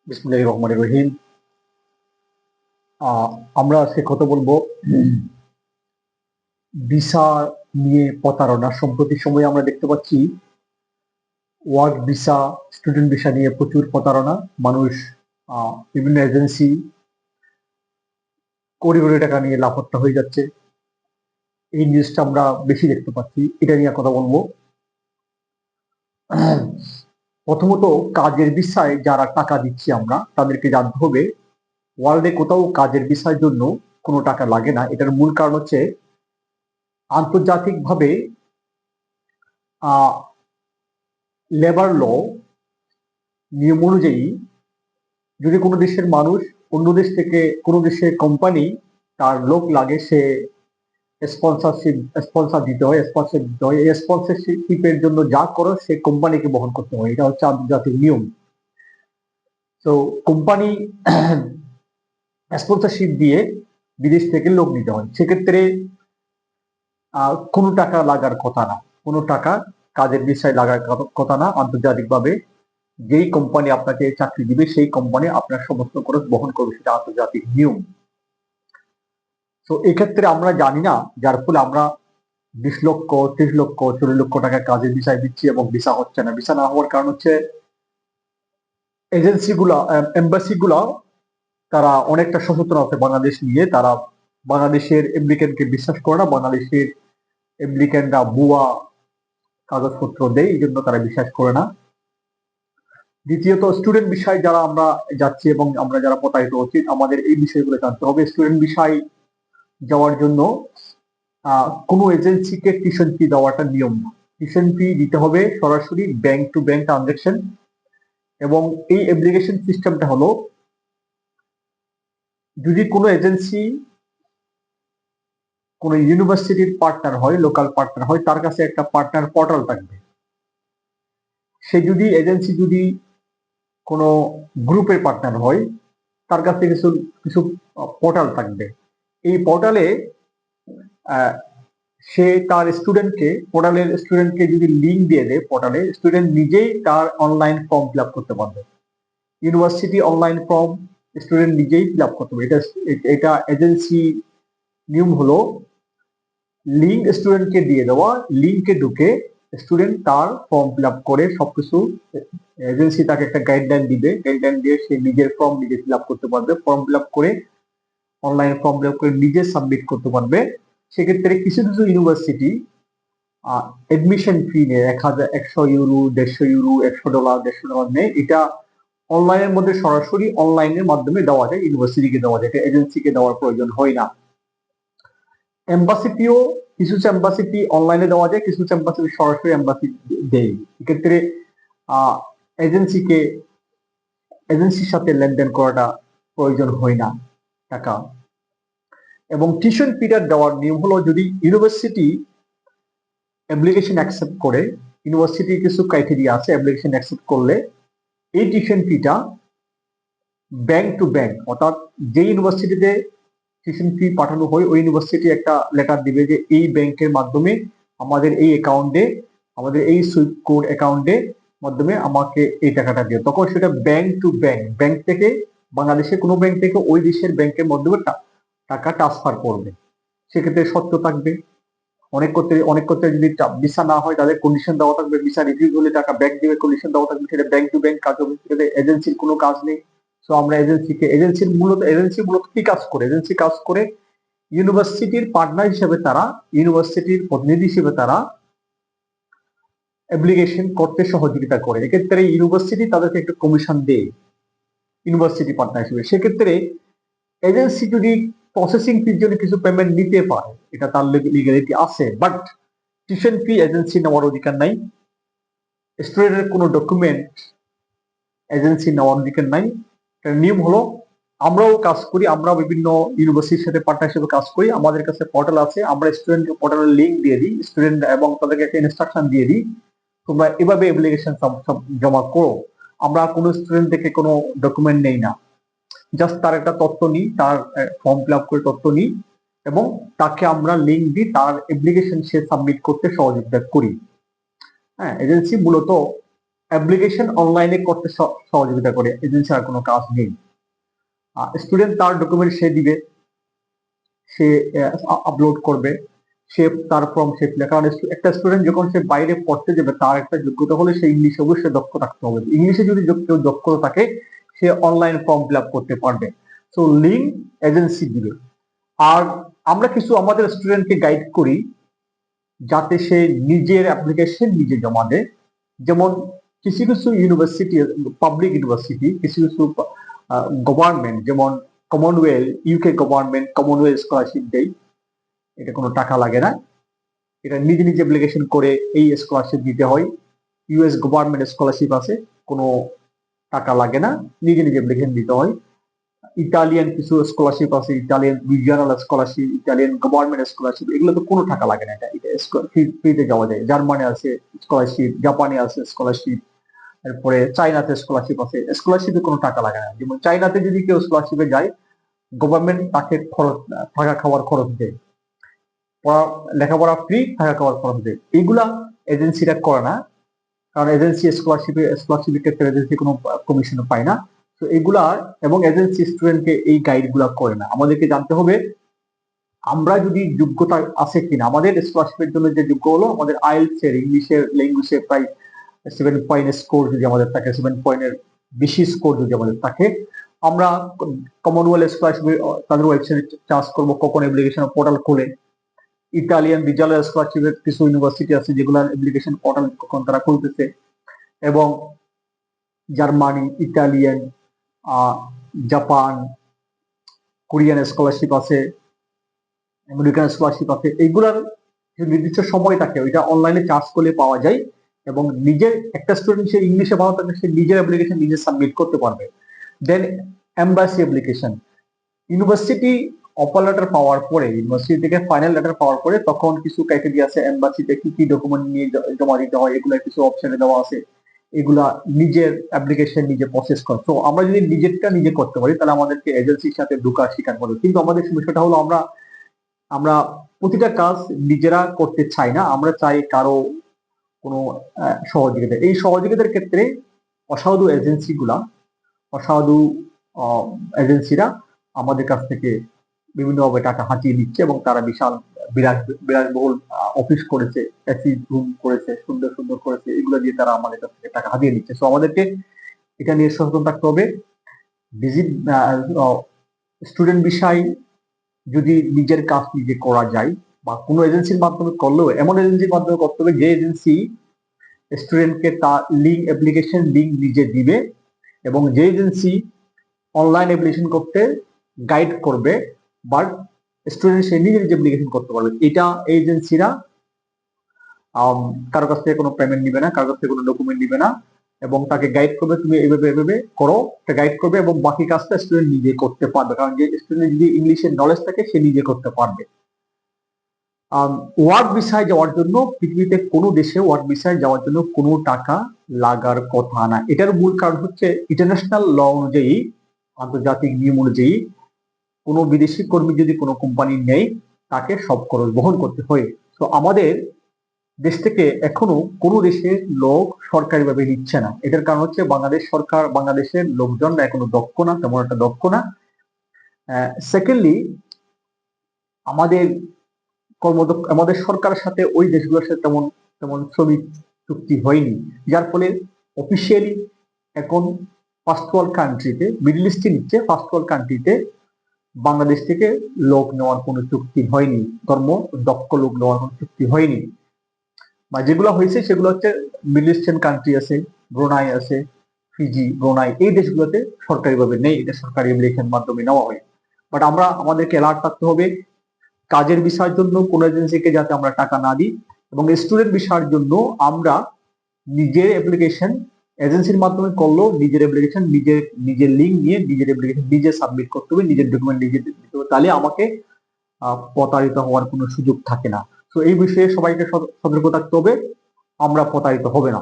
বিসমিল্লাহির রহমানির রহিম। আমরা আজকে কথা বলবো ভিসা নিয়ে প্রতারণা। সম্প্রতি সময়ে আমরা দেখতে পাচ্ছি ওয়ার্ক ভিসা, স্টুডেন্ট ভিসা নিয়ে প্রচুর প্রতারণা। মানুষ বিভিন্ন এজেন্সি কোটি কোটি টাকা নিয়ে লাপাত্তা হয়ে যাচ্ছে। এই নিউজটা আমরা বেশি দেখতে পাচ্ছি, এটা নিয়ে কথা বলবো। প্রথমত, কাজের ভিসায় যারা টাকা দিচ্ছি আমরা তাদেরকে জানতে হবে ওয়ার্ল্ডে কোথাও কাজের ভিসার জন্য কোনো টাকা লাগে না। এটার মূল কারণ হচ্ছে আন্তর্জাতিকভাবে লেবার ল নিয়ম অনুযায়ী যদি কোনো দেশের মানুষ অন্য দেশ থেকে কোনো দেশের কোম্পানি তার লোক লাগে, সে স্পন্সর দিতে হয়, স্পন্সর দিতে হয়। এই স্পন্সরশিপের জন্য যা করো সে কোম্পানিকে বহন করতে হয়, এটা হচ্ছে আন্তর্জাতিক নিয়ম। তো কোম্পানি স্পন্সরশিপ দিয়ে বিদেশ থেকে লোক নিতে হয়, সেক্ষেত্রে কোনো টাকা লাগার কথা না, কোনো টাকা কাজের বিষয় লাগার কথা না। আন্তর্জাতিকভাবে যেই কোম্পানি আপনাকে চাকরি দিবে সেই কোম্পানি আপনার সমস্ত খরচ বহন করবে, সেটা আন্তর্জাতিক নিয়ম। তো এক্ষেত্রে আমরা জানি না, যার ফলে আমরা 20 লক্ষ, 30 লক্ষ, 40 লক্ষ টাকা কাজের বিষয় দিচ্ছি এবং ভিসা হচ্ছে না। ভিসা না হওয়ার কারণ হচ্ছে এজেন্সিগুলা, এম্বাসিগুলা তারা অনেকটা সচেতন আছে বাংলাদেশ নিয়ে। তারা বাংলাদেশের অ্যাপ্লিকেন্টকে বিশ্বাস করে না, বাংলাদেশের অ্যাপ্লিকেন্টরা ভুয়া কাগজপত্র দেয়, এই জন্য তারা বিশ্বাস করে না। দ্বিতীয়ত, স্টুডেন্ট বিষয় যারা আমরা যাচ্ছি এবং আমরা যারা প্রতারিত হচ্ছি, আমাদের এই বিষয়গুলো জানতে হবে। স্টুডেন্ট বিষয় যাওয়ার জন্য কোনো এজেন্সিকে টিউশন ফি দেওয়াটা নিয়ম না। টিউশন ফি দিতে হবে সরাসরি ব্যাংক টু ব্যাংক ট্রানজাকশন। এবং এই অ্যাপ্লিকেশন সিস্টেমটা হলো, যদি কোনো এজেন্সি কোনো ইউনিভার্সিটির পার্টনার হয়, লোকাল পার্টনার হয়, তার কাছে একটা পার্টনার পোর্টাল থাকবে। সে যদি এজেন্সি যদি কোনো গ্রুপের পার্টনার হয়, তার কাছে কিছু কিছু পোর্টাল থাকবে। এই পোর্টালে সে তার স্টুডেন্টকে যদি লিঙ্ক দিয়ে দেয় পোর্টালে, স্টুডেন্ট নিজেই তার অনলাইন ফর্ম ফিল আপ করতে পারবে। ইউনিভার্সিটি অনলাইন ফর্ম স্টুডেন্ট নিজেই ফিল আপ করতে পারবে। এটা এজেন্সি নিয়ম হলো লিঙ্ক স্টুডেন্টকে দিয়ে দেওয়া, লিঙ্কে ঢুকে স্টুডেন্ট তার ফর্ম ফিল আপ করে সবকিছু, এজেন্সি তাকে একটা গাইডলাইন দিবে, গাইডলাইন দিয়ে সে নিজের ফর্ম নিজে ফিল আপ করতে পারবে। ফর্ম ফিল আপ করে অনলাইন ফর্ম ফিল আপ করে নিজে সাবমিট করতে পারবে। সেক্ষেত্রে কিছু কিছু ইউনিভার্সিটি এডমিশন ফি নেয়, 100 ইউরো, 150 ইউরো, $100, $150 নেয়। এটা অনলাইনের মধ্যে সরাসরি অনলাইনের মাধ্যমে দেওয়া যায়, ইউনিভার্সিটিকে দেওয়া যায়, এজেন্সিকে দেওয়ার প্রয়োজন হয় না। এম্বাসিটিও কিছু এম্বাসিটি অনলাইনে দেওয়া যায়, কিছু এম্বাসিটি সরাসরি এম্বাসি দেয়। এক্ষেত্রে এজেন্সির সাথে লেনদেন করাটা প্রয়োজন হয় না টাকা। এবং টিউশন ফিটা দেওয়ার নিয়ম হলো, যদি ইউনিভার্সিটি অ্যাপ্লিকেশন অ্যাকসেপ্ট করে, ইউনিভার্সিটির কিছু ক্রাইটেরিয়া আছে, অ্যাপ্লিকেশন অ্যাকসেপ্ট করলে এই টিউশন ফিটা ব্যাংক টু ব্যাংক, অর্থাৎ যে ইউনিভার্সিটিতে টিউশন ফি পাঠানো হয় ওই ইউনিভার্সিটি একটা লেটার দিবে যে এই ব্যাংকের মাধ্যমে আমাদের এই অ্যাকাউন্টে, আমাদের এই সুইফট কোড অ্যাকাউন্টে মাধ্যমে আমাকে এই টাকাটা দিও। তখন সেটা ব্যাংক টু ব্যাংক, ব্যাংক থেকে বাংলাদেশের কোনো ব্যাংক থেকে ওই দেশের ব্যাংকের মাধ্যমে টাকা ট্রান্সফার করবে। সেক্ষেত্রে সত্য থাকবে। অনেক ক্ষেত্রে যদি ভিসা না হয়, তাদের কন্ডিশন দেওয়া থাকবে, ভিসা রিফিউজ হলে টাকা ব্যাক দিবে, কন্ডিশন দেওয়া থাকবে। সেটা ব্যাংক টু ব্যাংক কাজ হবে, সেটাতে এজেন্সির কোনো কাজ নেই। তো আমরা এজেন্সি মূলত কি কাজ করে? এজেন্সি কাজ করে ইউনিভার্সিটির পার্টনার হিসেবে, তারা ইউনিভার্সিটির প্রতিনিধি হিসেবে তারা অ্যাপ্লিকেশন করতে সহযোগিতা করে। এক্ষেত্রে ইউনিভার্সিটি তাদেরকে একটা কমিশন দেয় ইউনিভার্সিটি পার্টনার হিসেবে। সেক্ষেত্রে এজেন্সি যদি প্রসেসিং ফির জন্য কিছু পেমেন্ট নিতে পারে, এটা তার লিগ্যালিটি আছে, বাট টিউশন ফি এজেন্সি নেওয়ার অধিকার নাই। স্টুডেন্টের কোনো ডকুমেন্ট এজেন্সি নেওয়ার অধিকার নাই। নিয়ম হলো, আমরাও কাজ করি, আমরা বিভিন্ন ইউনিভার্সিটির সাথে পার্টনার হিসেবে কাজ করি। আমাদের কাছে পোর্টাল আছে, আমরা স্টুডেন্টকে পোর্টালের লিঙ্ক দিয়ে দিই, স্টুডেন্ট এবং তাদেরকে একটা ইনস্ট্রাকশন দিয়ে দিই, তোমরা এভাবে অ্যাপ্লিকেশন জমা করো। আমরা কোনো স্টুডেন্ট থেকে কোনো ডকুমেন্ট নেই না, জাস্ট তার একটা তথ্য নিই, তার ফর্ম ফিল আপ করে তথ্য নিই এবং তাকে আমরা লিঙ্ক দিই, তার অ্যাপ্লিকেশন সে সাবমিট করতে সহযোগিতা করি। হ্যাঁ, এজেন্সি মূলত অ্যাপ্লিকেশন অনলাইনে করতে সহযোগিতা করে, এজেন্সি আর কোনো কাজ নেই। স্টুডেন্ট তার ডকুমেন্ট সে দিবে, সে আপলোড করবে, সে তার ফর্ম সে ফিল, কারণ একটা স্টুডেন্ট যখন সে বাইরে পড়তে যাবে তার একটা যোগ্যতা হলে সে ইংলিশে অবশ্যই দক্ষ থাকতে হবে। ইংলিশে যদি কেউ দক্ষতা থাকে সে অনলাইন ফর্ম ফিল আপ করতে পারবে। সো লিঙ্ক এজেন্সি দিবে। আর আমরা কিছু আমাদের স্টুডেন্টকে গাইড করি যাতে সে নিজের অ্যাপ্লিকেশন নিজে জমা দেয়। যেমন কিছু কিছু ইউনিভার্সিটি, পাবলিক ইউনিভার্সিটি, কিছু কিছু গভর্নমেন্ট, যেমন Commonwealth, UK government Commonwealth scholarship দেয়, এটা কোনো টাকা লাগে না, এটা নিজে নিজে অ্যাপ্লিকেশন করে এই স্কলারশিপ দিতে হয়। ইউএস গভর্নমেন্ট স্কলারশিপ আছে, কোনো টাকা লাগে না, নিজে নিজে অ্যাপ্লিকেশন দিতে হয়। ইটালিয়ান কিছু স্কলারশিপ আছে, Italian regional scholarship, Italian government scholarship, এগুলো তো কোনো টাকা লাগে না, এটা ফ্রিতে যাওয়া যায়। জার্মানি আছে স্কলারশিপ, জাপানে আছে স্কলারশিপ, এরপরে চাইনাতে স্কলারশিপ আছে, স্কলারশিপে কোনো টাকা লাগে না। যেমন চাইনাতে যদি কেউ স্কলারশিপে যায়, গভর্নমেন্ট তাকে খরচ, থাকা খাওয়ার খরচ দেয়, লেখাপড়া ফ্রি, থাকা খাওয়ার খরচ দেয়। এইগুলা এজেন্সিরা করে না, কারণ এজেন্সি স্কলারশিপের ক্ষেত্রে এজেন্সি কোনো কমিশন পায় না। তো এগুলা, এবং এজেন্সি স্টুডেন্টকে এই গাইড গুলা করে না। আমাদেরকে জানতে হবে আমরা যদি যোগ্যতা আছে কিনা। আমাদের স্কলারশিপের জন্য যে যোগ্য হলো, আমাদের আইএলটিএস এর, ইংলিশের ল্যাঙ্গুয়েজে প্রায় 7 পয়েন্ট স্কোর যদি আমাদের থাকে, 7 পয়েন্টের বেশি স্কোর যদি আমাদের থাকে, আমরা কমনওয়েলথ স্কলারশিপ তাদের ওয়েবসাইটে চার্জ করবো, কখন অ্যাপ্লিকেশন পোর্টাল খুলে। ইটালিয়ান রিজিওনাল স্কলারশিপের কিছু ইউনিভার্সিটি আছে যেগুলোর অ্যাপ্লিকেশন পোর্টাল কখন তারা খুলতেছে, এবং Germany, Italian, Japan, Korean scholarship আছে, আমেরিকান স্কলারশিপ আছে, এইগুলার যে নির্দিষ্ট সময় থাকে ওইটা অনলাইনে চার্জ করলে পাওয়া যায়। এবং নিজের একটা স্টুডেন্ট সে ইংলিশে ভালো থাকলে সে নিজের অ্যাপ্লিকেশন নিজে সাবমিট করতে পারবে। Then embassy application, university offer letter পাওয়ার পরে, ইউনিভার্সিটি থেকে ফাইনাল লেটার পাওয়ার পরে তখন কিছু ক্রাইটেরিয়া আছে, এমবাসিতে কি কি ডকুমেন্ট নিয়ে জমা দিতে হয়, এগুলা কিছু অপশনে দেওয়া আছে। এগুলা নিজের অ্যাপ্লিকেশন নিজে প্রসেস করে। তো আমরা যদি নিজেরটা নিজে করতে পারি তাহলে আমাদেরকে এজেন্সির সাথে ঢোকা স্বীকার করবে। কিন্তু আমাদের সমস্যাটা হলো আমরা আমরা প্রতিটা কাজ নিজেরা করতে চাই না, আমরা চাই কারো কোনো সহযোগিতা। এই সহযোগিতার ক্ষেত্রে অসাধু এজেন্সিগুলা, অসাধু এজেন্সিরা আমাদের কাছ থেকে বিভিন্নভাবে টাকা হাতিয়ে নিচ্ছে, এবং তারা বিশাল বিলাসবহুল অফিস করেছে, এসি রুম করেছে, সুন্দর সুন্দর করেছে, এগুলো দিয়ে তারা আমাদের কাছ থেকে টাকা হাতিয়ে নিচ্ছে। তো আমাদেরকে এটা নিয়ে সচেতন থাকতে হবে। ভিজিট স্টুডেন্ট বিষয় যদি নিজের কাজ নিজে করা যায়, বা কোনো এজেন্সির মাধ্যমে করলেও এমন এজেন্সির মাধ্যমে করতে হবে যে এজেন্সি স্টুডেন্টকে তার লিঙ্ক, অ্যাপ্লিকেশন লিঙ্ক নিজে দিবে, এবং যে এজেন্সি অনলাইন অ্যাপ্লিকেশন করতে গাইড করবে, বাট স্টুডেন্ট সে নিজে নিজে অ্যাপ্লিকেশন করতে পারবে। এটা এজেন্সিরা কারো কাছ থেকে কোনো পেমেন্ট নিবে না, কারো কাছ থেকে কোনো ডকুমেন্ট নিবে না, এবং তাকে গাইড করবে, তুমি এইভাবে এইভাবে করো, গাইড করবে, এবং বাকি কাজটা স্টুডেন্ট নিজে করতে পারবে। কারণ যে স্টুডেন্ট যদি ইংলিশের নলেজ থাকে সে নিজে করতে পারবে। ওয়ার্ক ভিসায় যাওয়ার জন্য, পৃথিবীতে কোনো দেশে ওয়ার্ক ভিসায় যাওয়ার জন্য কোনো টাকা লাগার কথা না। এটার মূল কারণ হচ্ছে ইন্টারন্যাশনাল ল অনুযায়ী, আন্তর্জাতিক নিয়ম অনুযায়ী, কোনো বিদেশি কর্মী যদি কোনো কোম্পানি নেয় তাকে সব খরচ বহন করতে হয়। তো আমাদের দেশ থেকে এখনো কোনো দেশের লোক সরকারিভাবে নিচ্ছে না। এটার কারণ হচ্ছে বাংলাদেশ সরকার, বাংলাদেশের লোকজনরা এখনো দক্ষ না, তেমন একটা দক্ষ না। সেকেন্ডলি, আমাদের আমাদের সরকারের সাথে ওই দেশগুলোর সাথে তেমন তেমন শ্রমিক চুক্তি হয়নি, যার ফলে অফিসিয়ালি এখন ফার্স্ট ওয়ার্ল্ড কান্ট্রিতে, মিডল ইস্টে নিচ্ছে, ফার্স্ট ওয়ার্ল্ড কান্ট্রিতে বাংলাদেশ থেকে লোক নেওয়ার কোনো চুক্তি হয়নি, দক্ষ লোক নেওয়ার কোনো চুক্তি হয়নি। বা যেগুলো হয়েছে সেগুলো হচ্ছে মিডল ইস্টার্ন কান্ট্রি আছে, ব্রুনাই আছে, ফিজি, ব্রুনাই, এই দেশগুলোতে সরকারিভাবে নেই, এটা সরকারি অ্যাপ্লিকেশন মাধ্যমে নেওয়া হয়। বাট আমাদেরকে অ্যালার্ট থাকতে হবে কাজের বিষয়ের জন্য কোন এজেন্সিকে যাতে আমরা টাকা না দিই, এবং স্টুডেন্ট বিষয়ের জন্য আমরা নিজের অ্যাপ্লিকেশন এজেন্সির মাধ্যমে করলেও নিজের অ্যাপ্লিকেশন নিজের লিঙ্ক নিয়ে নিজের অ্যাপ্লিকেশন নিজে সাবমিট করতে হবে, নিজের ডকুমেন্ট নিজে দিতে হবে, তাহলে আমাকে প্রতারিত হওয়ার কোনো সুযোগ থাকে না। তো এই বিষয়ে সবাইকে সতর্ক থাকতে হবে, আমরা প্রতারিত হবে না।